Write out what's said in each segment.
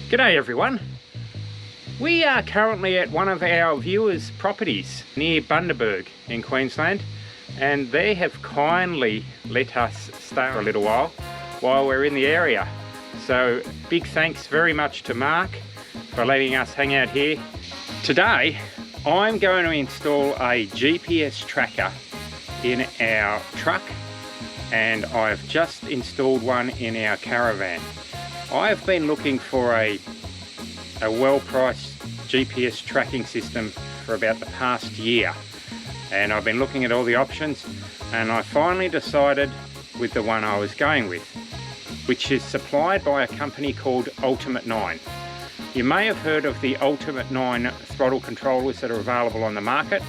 G'day everyone. We are currently at one of our viewers' properties near Bundaberg in Queensland, and they have kindly let us stay for a little while we're in the area. So big thanks very much to Mark for letting us hang out here. Today I'm going to install a GPS tracker in our truck, and I've just installed one in our Caravan. I've been looking for a well-priced GPS tracking system for about the past year, and I've been looking at all the options, and I finally decided with the one I was going with, which is supplied by a company called Ultimate 9. You may have heard of the Ultimate 9 throttle controllers that are available on the market.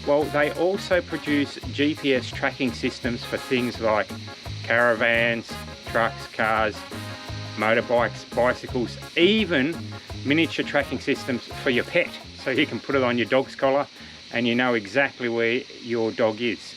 Well, they also produce GPS tracking systems for things like caravans, trucks, cars, motorbikes, bicycles, even miniature tracking systems for your pet, so you can put it on your dog's collar and you know exactly where your dog is.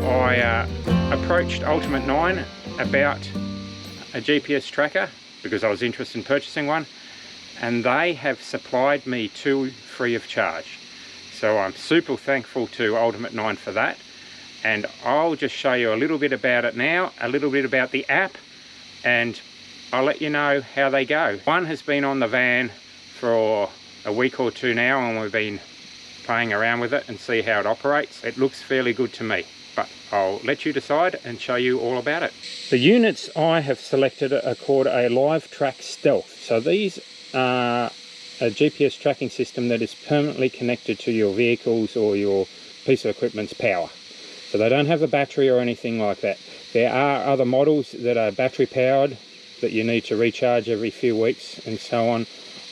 I approached Ultimate 9 about a GPS tracker because I was interested in purchasing one, and they have supplied me two free of charge. So I'm super thankful to Ultimate 9 for that, and I'll just show you a little bit about it now, a little bit about the app, and I'll let you know how they go. One has been on the van for a week or two now, and we've been playing around with it and see how it operates. It looks fairly good to me, but I'll let you decide and show you all about it. The units I have selected are called a Live Track Stealth. So these are a GPS tracking system that is permanently connected to your vehicles or your piece of equipment's power. So they don't have a battery or anything like that. There are other models that are battery powered that you need to recharge every few weeks and so on.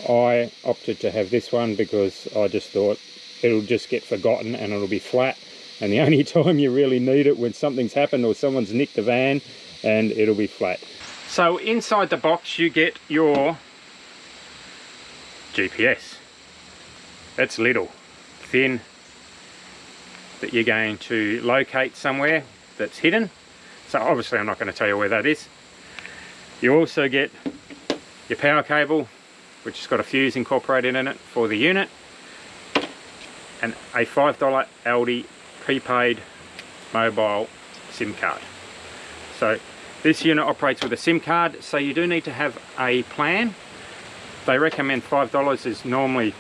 I opted to have this one because I just thought it'll just get forgotten and it'll be flat, and the only time you really need it when something's happened or someone's nicked the van, and it'll be flat. So inside the box you get your GPS. It's little, thin, that you're going to locate somewhere that's hidden. So obviously I'm not going to tell you where that is. You also get your power cable, which has got a fuse incorporated in it for the unit, and a $5 Aldi prepaid mobile SIM card. So this unit operates with a SIM card, so you do need to have a plan. They recommend $5 is normally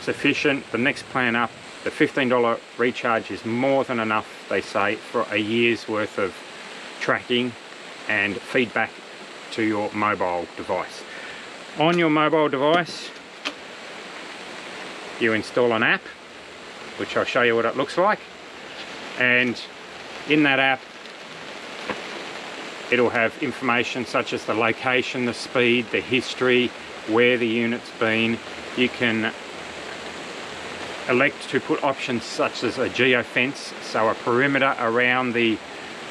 sufficient. The next plan up, the $15 recharge, is more than enough, they say, for a year's worth of tracking and feedback to your mobile device. On your mobile device you install an app, which I'll show you what it looks like, and in that app it'll have information such as the location, the speed, the history, where the unit's been. You can elect to put options such as a geofence, so a perimeter around the,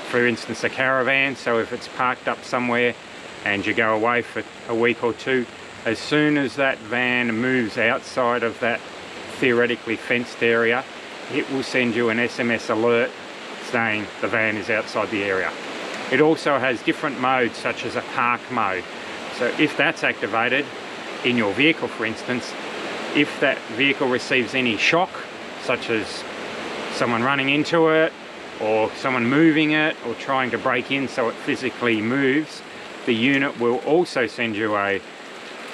for instance, a caravan. So if it's parked up somewhere and you go away for a week or two, as soon as that van moves outside of that theoretically fenced area, it will send you an SMS alert saying the van is outside the area. It also has different modes, such as a park mode. So if that's activated in your vehicle, for instance, if that vehicle receives any shock, such as someone running into it or someone moving it or trying to break in so it physically moves, the unit will also send you an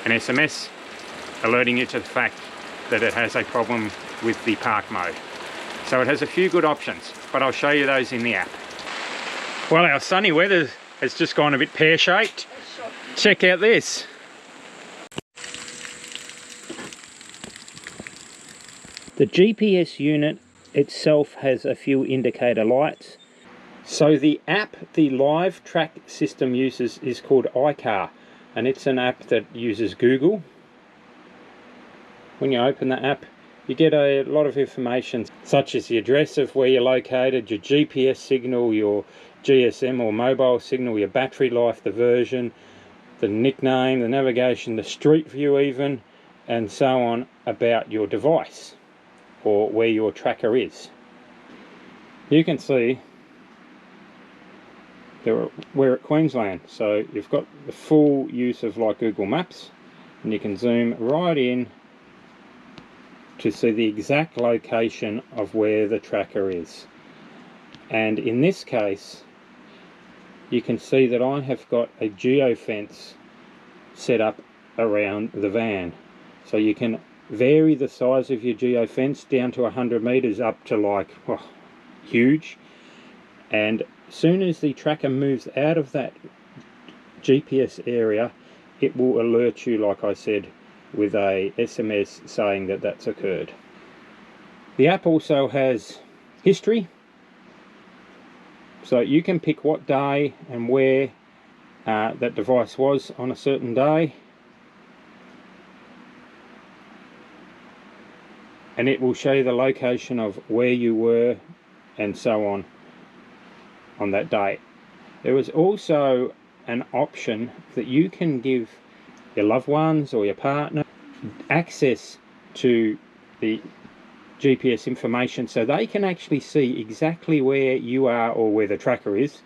SMS alerting you to the fact that it has a problem with the park mode. So it has a few good options, but I'll show you those in the app. Well, our sunny weather has just gone a bit pear-shaped. Check out this. The GPS unit itself has a few indicator lights. So the app the Live Track system uses is called iCar, and it's an app that uses Google. When you open the app, You get a lot of information such as the address of where you're located, your GPS signal, your GSM or mobile signal, your battery life, the version, the nickname, the navigation, the street view even, and so on about your device or where your tracker is. You can see we're at Queensland, so you've got the full use of like Google Maps, and you can zoom right in to see the exact location of where the tracker is. And in this case, you can see that I have got a geofence set up around the van. So you can vary the size of your geofence down to 100 meters up to like, oh, huge. And as soon as the tracker moves out of that GPS area, it will alert you, like I said, with a SMS saying that that's occurred. The app also has history, so you can pick what day and where that device was on a certain day, and it will show you the location of where you were and so on that day. There is also an option that you can give your loved ones or your partner access to the GPS information, so they can actually see exactly where you are or where the tracker is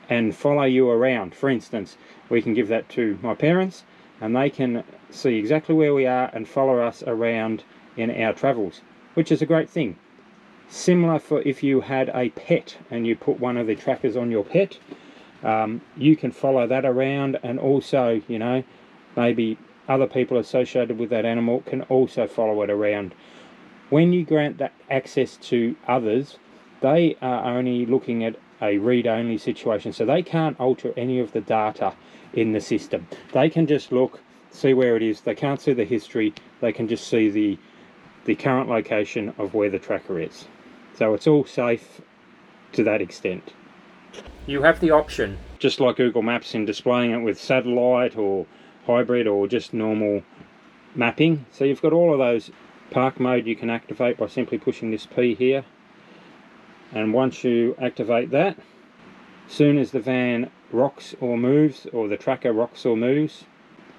and follow you around. For instance, we can give that to my parents and they can see exactly where we are and follow us around in our travels, which is a great thing. Similar for if you had a pet and you put one of the trackers on your pet, you can follow that around, and also, you know, maybe other people associated with that animal can also follow it around. When you grant that access to others, they are only looking at a read-only situation, so they can't alter any of the data in the system. They can just look, see where it is. They can't see the history. They can just see the current location of where the tracker is. So it's all safe to that extent. You have the option, just like Google Maps, in displaying it with satellite or hybrid or just normal mapping. So you've got all of those. Park mode you can activate by simply pushing this P here, and once you activate that, soon as the van rocks or moves, or the tracker rocks or moves,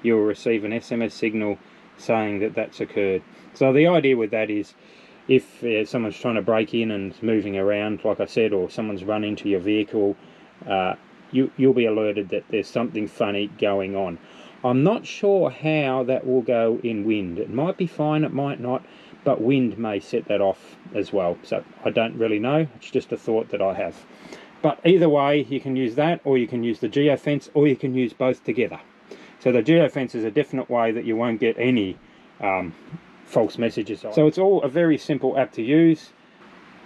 you'll receive an SMS signal saying that that's occurred. So the idea with that is, if someone's trying to break in and moving around, like I said, or someone's run into your vehicle, you'll be alerted that there's something funny going on. I'm not sure how that will go in wind. It might be fine, it might not, but wind may set that off as well. So I don't really know, it's just a thought that I have. But either way, you can use that, or you can use the geofence, or you can use both together. So the geofence is a definite way that you won't get any false messages. So it's all a very simple app to use.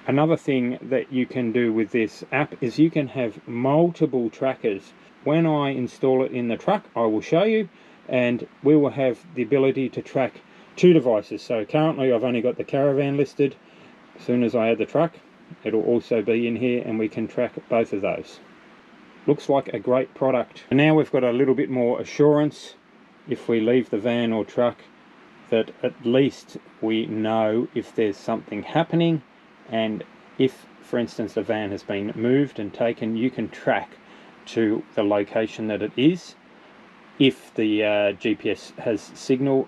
Another thing that you can do with this app is you can have multiple trackers. When I install it in the truck, I will show you, and we will have the ability to track 2 devices. So currently I've only got the Caravan listed. As soon as I add the truck, it'll also be in here, and we can track both of those. Looks like a great product. And now we've got a little bit more assurance, if we leave the van or truck, that at least we know if there's something happening, and if, for instance, the van has been moved and taken, you can track to the location that it is. If the GPS has signal,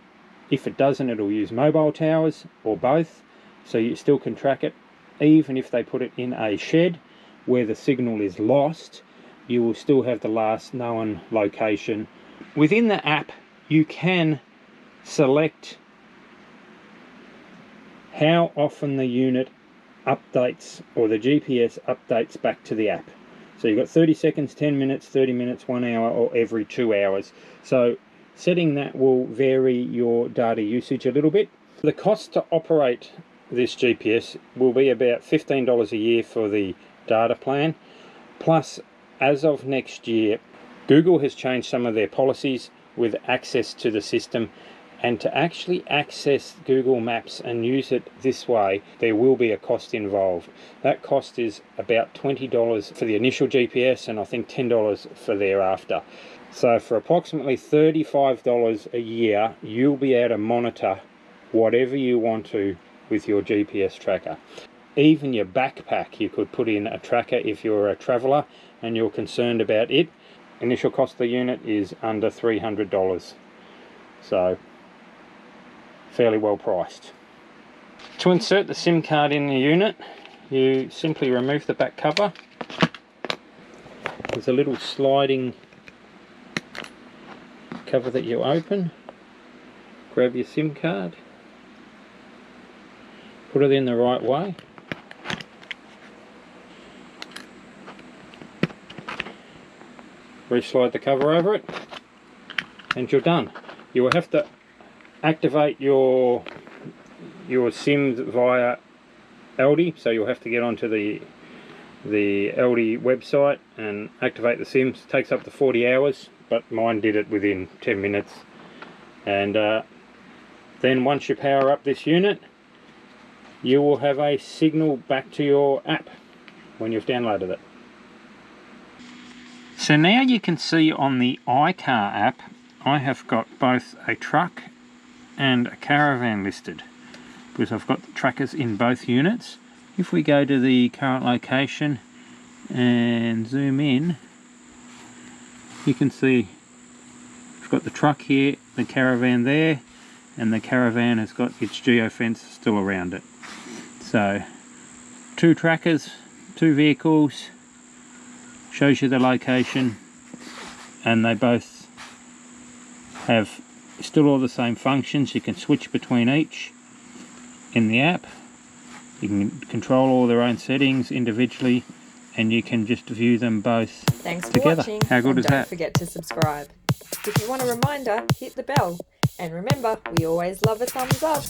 if it doesn't, it'll use mobile towers or both, so you still can track it. Even if they put it in a shed where the signal is lost, you will still have the last known location. Within the app, you can select how often the unit updates, or the GPS updates back to the app. So you've got 30 seconds, 10 minutes, 30 minutes, 1 hour, or every 2 hours. So setting that will vary your data usage a little bit. The cost to operate this GPS will be about $15 a year for the data plan. Plus, as of next year, Google has changed some of their policies with access to the system, and to actually access Google Maps and use it this way, there will be a cost involved. That cost is about $20 for the initial GPS, and I think $10 for thereafter. So for approximately $35 a year, you'll be able to monitor whatever you want to with your GPS tracker. Even your backpack, you could put in a tracker if you're a traveller and you're concerned about it. Initial cost of the unit is under $300, so fairly well priced. To insert the SIM card in the unit, you simply remove the back cover. There's a little sliding cover that you open. Grab your SIM card, put it in the right way. Reslide the cover over it, and you're done. You will have to activate your SIM via Aldi, so you'll have to get onto the Aldi website and activate the SIMs. It takes up to 40 hours, but mine did it within 10 minutes. And then once you power up this unit, you will have a signal back to your app when you've downloaded it. So now you can see on the iCar app, I have got both a truck and a caravan listed, because I've got the trackers in both units. If we go to the current location and zoom in, you can see I've got the truck here, the caravan there, and the caravan has got its geofence still around it. So 2 trackers, 2 vehicles, shows you the location, and they both have still all the same functions. You can switch between each in the app. You can control all their own settings individually, and you can just view them both Thanks for together. watching. How good is that? Don't forget to subscribe. If you want a reminder, hit the bell. And remember, we always love a thumbs up.